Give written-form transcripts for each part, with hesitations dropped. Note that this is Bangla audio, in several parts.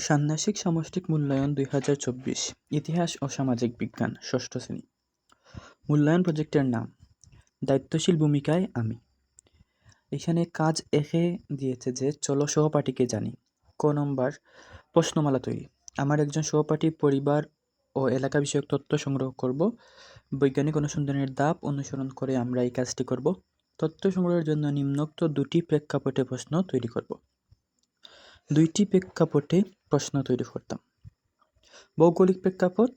ষান্মাসিক সামষ্টিক মূল্যায়ন ২০২৪ ইতিহাস ও সামাজিক বিজ্ঞান ষষ্ঠ শ্রেণী। মূল্যায়ন প্রজেক্টের নাম দায়িত্বশীল ভূমিকায় আমি। এখানে কাজ একে দিয়েছে যে চলো সহপাঠীকে জানি। ক নম্বর প্রশ্নমালা তৈরি। আমার একজন সহপাঠী পরিবার ও এলাকা বিষয়ক তথ্য সংগ্রহ করব। বৈজ্ঞানিক অনুসন্ধানের ধাপ অনুসরণ করে আমরা এই কাজটি করব। তথ্য সংগ্রহের জন্য নিম্নোক্ত দুটি প্রেক্ষাপটে প্রশ্ন তৈরি করব। দুইটি প্রেক্ষাপটে প্রশ্ন তৈরি করতাম। ভৌগোলিক প্রেক্ষাপট,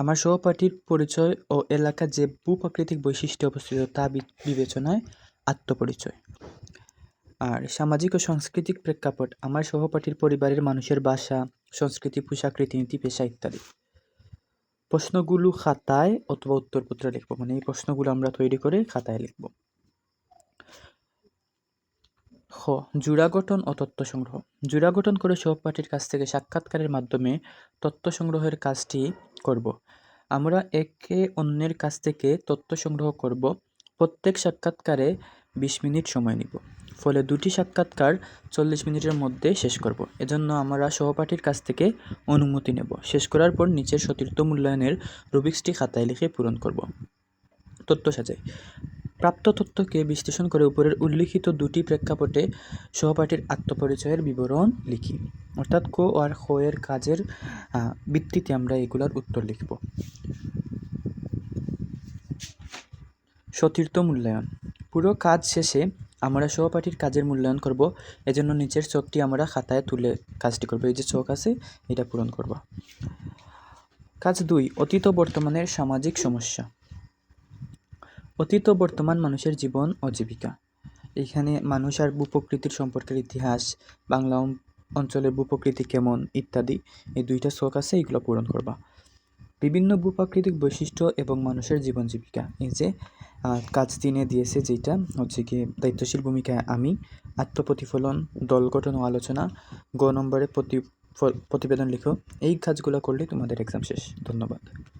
আমার সহপাঠীর পরিচয় ও এলাকা যে ভূপ্রাকৃতিক বৈশিষ্ট্যে অবস্থিত তা বিবেচনায় আত্মপরিচয়। আর সামাজিক ও সাংস্কৃতিক প্রেক্ষাপট, আমার সহপাঠীর পরিবারের মানুষের ভাষা, সংস্কৃতি, পোশাক, রীতিনীতি, পেশা ইত্যাদি। প্রশ্নগুলো খাতায় অথবা উত্তরপত্রে লিখব, মানে এই প্রশ্নগুলো আমরা তৈরি করে খাতায় লিখব। খ জোড়া গঠন ও তথ্য সংগ্রহ। জোড়া গঠন করে সহপাঠীর কাছ থেকে সাক্ষাৎকারের মাধ্যমে তথ্য সংগ্রহের কাজটি করব। আমরা একে অন্যের কাছ থেকে তথ্য সংগ্রহ করব। প্রত্যেক সাক্ষাৎকারে 20 মিনিট সময় নিব। ফলে দুটি সাক্ষাৎকার 40 মিনিটের মধ্যে শেষ করব। এজন্য আমরা সহপাঠীর কাছ থেকে অনুমতি নেব। শেষ করার পর নিচের সতীর্থ মূল্যায়নের রুবিক্সটি খাতায় লিখে পূরণ করব। তথ্য সাজাই। প্রাপ্ত তথ্যকে বিশ্লেষণ করে উপরের উল্লিখিত দুটি প্রেক্ষাপটে সহপাঠীর আত্মপরিচয়ের বিবরণ লিখি। অর্থাৎ ক আর খ এর কাজের ভিত্তিতে আমরা এগুলোর উত্তর লিখব। সতীর্থ মূল্যায়ন। পুরো কাজ শেষে আমরা সহপাঠীর কাজের মূল্যায়ন করব। এজন্য নিচের ছকটি আমরা খাতায় তুলে কাজটি করব। এই যে ছক আছে এটা পূরণ করব। কাজ 2 অতীত ও বর্তমানের সামাজিক সমস্যা। অতীত ও বর্তমান মানুষের জীবন ও জীবিকা। এখানে মানুষ আর ভূপ্রকৃতির সম্পর্কের ইতিহাস, বাংলা অঞ্চলের ভূপ্রকৃতি কেমন ইত্যাদি এই দুইটা ছক আছে, এগুলো পূরণ করবা। বিভিন্ন ভূপ্রাকৃতিক বৈশিষ্ট্য এবং মানুষের জীবন জীবিকা। এই যে কাজ 3 দিয়েছে, যেটা হচ্ছে কি দায়িত্বশীল ভূমিকায় আমি, আত্মপ্রতিফলন, দল গঠন ও আলোচনা, গ নম্বরে প্রতিবেদন লিখো। এই কাজগুলো করলে তোমাদের এক্সাম শেষ। ধন্যবাদ।